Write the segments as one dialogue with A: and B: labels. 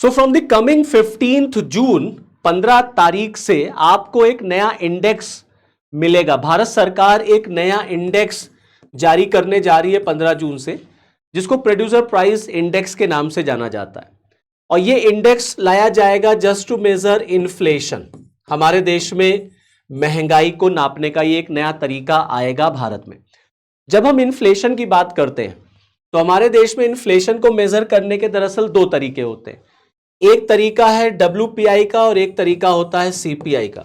A: So from the coming 15th जून, 15 तारीख से आपको एक नया इंडेक्स मिलेगा। भारत सरकार एक नया इंडेक्स जारी करने जा रही है 15 जून से, जिसको प्रोड्यूसर प्राइस इंडेक्स के नाम से जाना जाता है। और ये इंडेक्स लाया जाएगा जस्ट टू मेजर इन्फ्लेशन। हमारे देश में महंगाई को नापने का ये एक नया तरीका आएगा भारत में। जब हम इन्फ्लेशन की बात करते हैं तो हमारे देश में इन्फ्लेशन को मेजर करने के दरअसल दो तरीके होते हैं। एक तरीका है WPI का और एक तरीका होता है CPI का।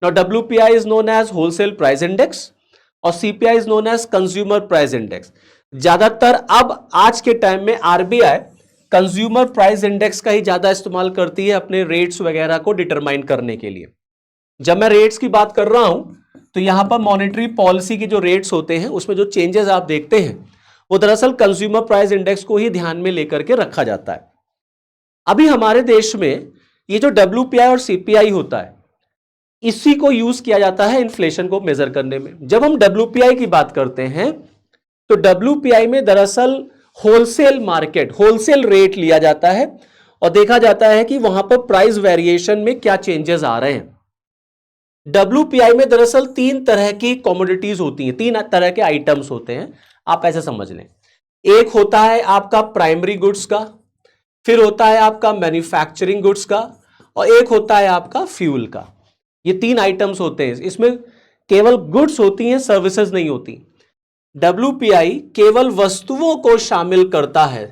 A: Now WPI is known as wholesale price index और CPI is known as consumer price index. ज्यादातर अब आज के टाइम में RBI कंज्यूमर प्राइस इंडेक्स का ही ज्यादा इस्तेमाल करती है अपने रेट्स वगैरह को डिटरमाइन करने के लिए। जब मैं रेट्स की बात कर रहा हूं तो यहां पर मॉनेटरी पॉलिसी की जो रेट्स होते हैं उसमें जो चेंजेस आप देखते हैं वो दरअसल कंज्यूमर प्राइस इंडेक्स को ही ध्यान में लेकर के रखा जाता है। अभी हमारे देश में ये जो WPI और CPI होता है इसी को यूज किया जाता है इन्फ्लेशन को मेजर करने में। जब हम WPI की बात करते हैं तो WPI में दरअसल होलसेल मार्केट, होलसेल रेट लिया जाता है और देखा जाता है कि वहां पर प्राइस वेरिएशन में क्या चेंजेस आ रहे हैं। WPI में दरअसल तीन तरह की कमोडिटीज होती हैं, तीन तरह के आइटम्स होते हैं, आप ऐसे समझ लें। एक होता है आपका प्राइमरी गुड्स का, फिर होता है आपका मैन्युफैक्चरिंग गुड्स का और एक होता है आपका फ्यूल का। ये तीन आइटम्स होते हैं। इसमें केवल गुड्स होती हैं, सर्विसेज नहीं होती। WPI केवल वस्तुओं को शामिल करता है,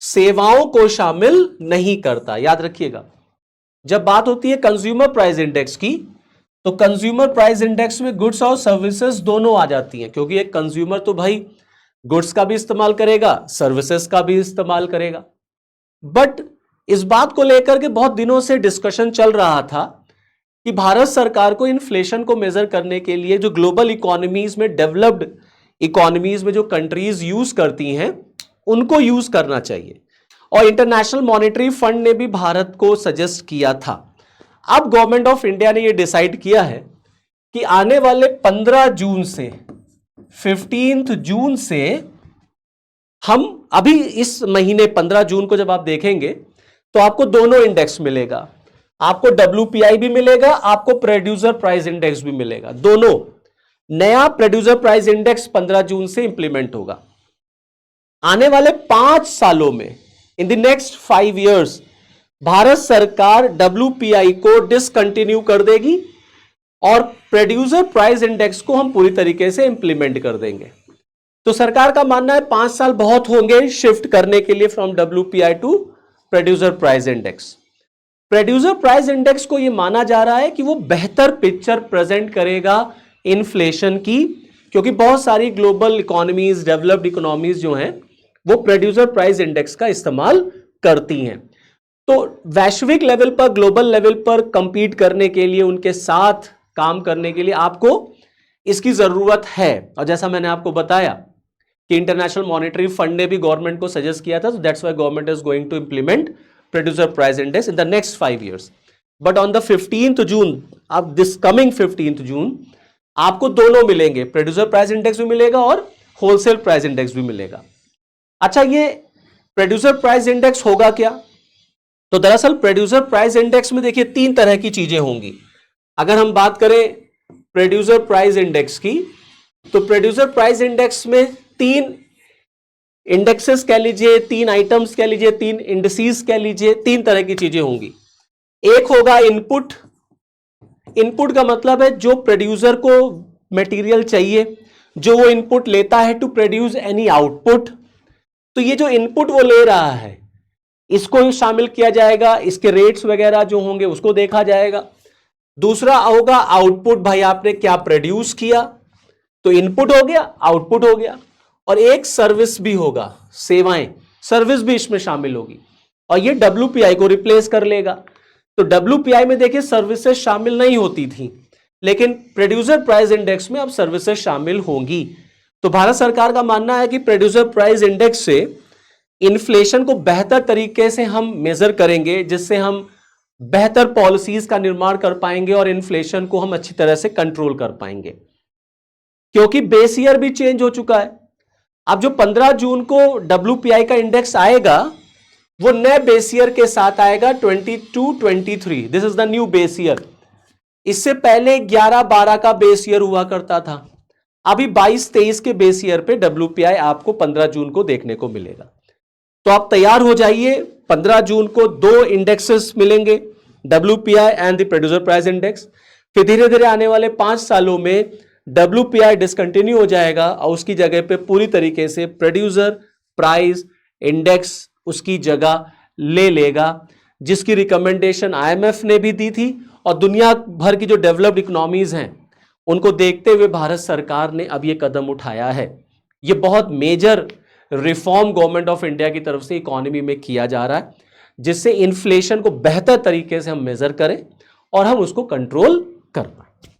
A: सेवाओं को शामिल नहीं करता, याद रखिएगा। जब बात होती है कंज्यूमर प्राइस इंडेक्स की तो कंज्यूमर प्राइस इंडेक्स में गुड्स और सर्विसेज दोनों आ जाती हैं, क्योंकि एक कंज्यूमर तो भाई गुड्स का भी इस्तेमाल करेगा, सर्विसेज का भी इस्तेमाल करेगा। बट इस बात को लेकर के बहुत दिनों से डिस्कशन चल रहा था कि भारत सरकार को इन्फ्लेशन को मेजर करने के लिए जो ग्लोबल इकोनॉमीज में, डेवलप्ड इकोनॉमीज में जो कंट्रीज यूज करती हैं उनको यूज करना चाहिए। और इंटरनेशनल मॉनेटरी फंड ने भी भारत को सजेस्ट किया था। अब गवर्नमेंट ऑफ इंडिया ने यह डिसाइड किया है कि आने वाले 15 जून से 15th जून से हम अभी इस महीने 15 जून को जब आप देखेंगे तो आपको दोनों इंडेक्स मिलेगा। आपको WPI भी मिलेगा, आपको प्रोड्यूसर प्राइस इंडेक्स भी मिलेगा। दोनों नया प्रोड्यूसर प्राइस इंडेक्स 15 जून से इंप्लीमेंट होगा। आने वाले 5 सालों में, इन द नेक्स्ट 5 years, भारत सरकार WPI को डिसकंटिन्यू कर देगी और प्रोड्यूसर प्राइस इंडेक्स को हम पूरी तरीके से इंप्लीमेंट कर देंगे। तो सरकार का मानना है 5 साल बहुत होंगे शिफ्ट करने के लिए from WPI to producer price index. Producer price index को यह माना जा रहा है कि वो बेहतर पिक्चर प्रेजेंट करेगा इन्फ्लेशन की, क्योंकि बहुत सारी ग्लोबल इकोनॉमीज, डेवलप्ड इकोनॉमीज जो हैं वो प्रोड्यूसर प्राइस इंडेक्स का इस्तेमाल करती हैं। तो वैश्विक लेवल पर, ग्लोबल लेवल पर कंपीट करने के लिए, उनके साथ काम करने के लिए आपको इसकी जरूरत है। और जैसा मैंने आपको बताया कि इंटरनेशनल मॉनेटरी फंड ने भी गवर्नमेंट को सजेस्ट किया था, तो that's why government is going to implement producer price index in the next 5 years। But on the 15th June, अब दिस कमिंग 15th जून, आपको दोनों मिलेंगे, प्रोड्यूसर प्राइस इंडेक्स भी मिलेगा और होलसेल प्राइस इंडेक्स भी मिलेगा। अच्छा, ये प्रोड्यूसर प्राइस इंडेक्स होगा क्या? तो दरअसल प्रोड्यूसर प्राइस इंडेक्स में देखिए तीन तरह की चीजें होंगी। अगर हम बात करें प्रोड्यूसर प्राइस इंडेक्स की तो प्रोड्यूसर प्राइस इंडेक्स में तीन इंडेक्सेस कह लीजिए, तीन आइटम्स कह लीजिए, तीन इंडिसेस कह लीजिए, तीन तरह की चीजें होंगी। एक होगा इनपुट। इनपुट का मतलब है जो प्रोड्यूसर को मटेरियल चाहिए, जो वो इनपुट लेता है टू प्रोड्यूस एनी आउटपुट। तो ये जो इनपुट वो ले रहा है इसको शामिल किया जाएगा, इसके रेट्स वगैरह जो होंगे उसको देखा जाएगा। दूसरा होगा आउटपुट, भाई आपने क्या प्रोड्यूस किया, तो इनपुट हो गया, आउटपुट हो गया। और एक सर्विस भी होगा, सेवाएं, सर्विस भी इसमें शामिल होगी और ये WPI को रिप्लेस कर लेगा। तो WPI में देखिए सर्विसेज शामिल नहीं होती थी, लेकिन प्रोड्यूसर प्राइस इंडेक्स में अब सर्विसेज शामिल होंगी। तो भारत सरकार का मानना है कि प्रोड्यूसर प्राइस इंडेक्स से इन्फ्लेशन को बेहतर तरीके से हम मेजर करेंगे, जिससे हम बेहतर पॉलिसीज का निर्माण कर पाएंगे और इन्फ्लेशन को हम अच्छी तरह से कंट्रोल कर पाएंगे। क्योंकि बेस ईयर भी चेंज हो चुका है। अब जो 15 जून को WPI का इंडेक्स आएगा वो नए बेस ईयर के साथ आएगा 22-23। This is the new base year. इससे पहले 11-12 का बेस ईयर हुआ करता था। अभी 22-23 के बेस ईयर पे WPI आपको 15 जून को देखने को मिलेगा। तो आप तैयार हो जाइए, 15 जून को दो इंडेक्सेस मिलेंगे, WPI and the producer price index. फिर धीरे धीरे आने वाले 5 सालों में WPI डिसकंटिन्यू हो जाएगा और उसकी जगह पे पूरी तरीके से प्रोड्यूसर प्राइस इंडेक्स उसकी जगह ले लेगा, जिसकी रिकमेंडेशन IMF ने भी दी थी और दुनिया भर की जो डेवलप्ड इकोनॉमीज हैं उनको देखते हुए भारत सरकार ने अब ये कदम उठाया है। ये बहुत major reform government of India की तरफ से इकोनॉमी में किया जा रहा है, जिससे इन्फ्लेशन को बेहतर तरीके से हम मेजर करें और हम उसको कंट्रोल कर पाए।